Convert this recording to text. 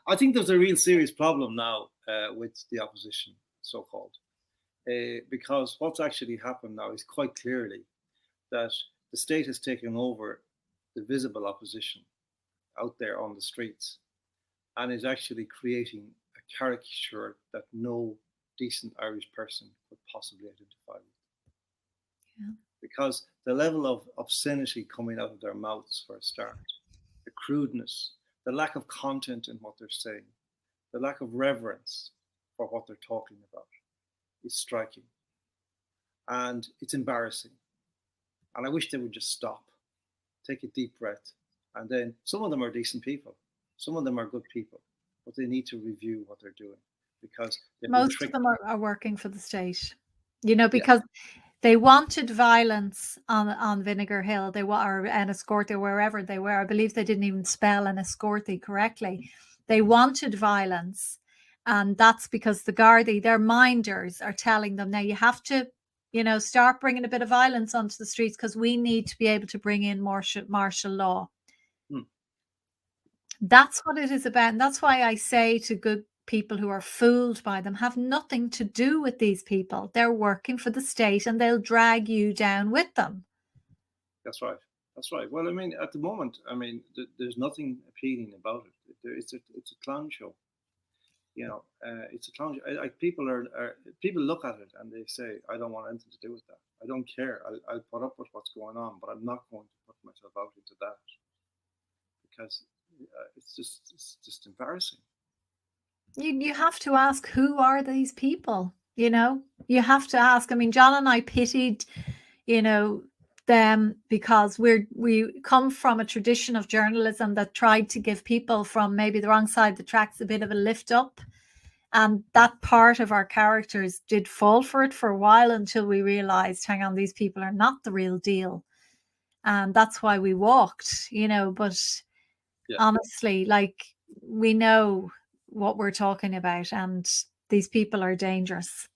I think there's a real serious problem now with the opposition, so-called, because what's actually happened now is quite clearly that the state has taken over the visible opposition out there on the streets and is actually creating a caricature that no decent Irish person could possibly identify with. Yeah. Because the level of obscenity coming out of their mouths, for a start, the crudeness, the lack of content in what they're saying, the lack of reverence for what they're talking about is striking. And it's embarrassing. And I wish they would just stop, take a deep breath. And then some of them are decent people. Some of them are good people, but they need to review what they're doing because most of them are working for the state, because they wanted violence on Vinegar Hill. They were an Enniscorthy, wherever they were. I believe they didn't even spell Enniscorthy correctly. They wanted violence. And that's because the Gardaí, their minders, are telling them, now you have to, start bringing a bit of violence onto the streets because we need to be able to bring in martial law. That's what it is about. And that's why I say to good people who are fooled by them, have nothing to do with these people. They're working for the state and they'll drag you down with them. That's right. That's right. Well, I mean, at the moment, there's nothing appealing about it. It's a clown show. It's a clown show. People look at it and they say, I don't want anything to do with that. I don't care. I'll put up with what's going on, but I'm not going to put myself out into that because it's just embarrassing. You have to ask, who are these people? You have to ask. I mean, John and I pitied, them because we come from a tradition of journalism that tried to give people from maybe the wrong side of the tracks a bit of a lift up. And that part of our characters did fall for it for a while until we realized, hang on, these people are not the real deal. And that's why we walked, but honestly, we know what we're talking about, and these people are dangerous.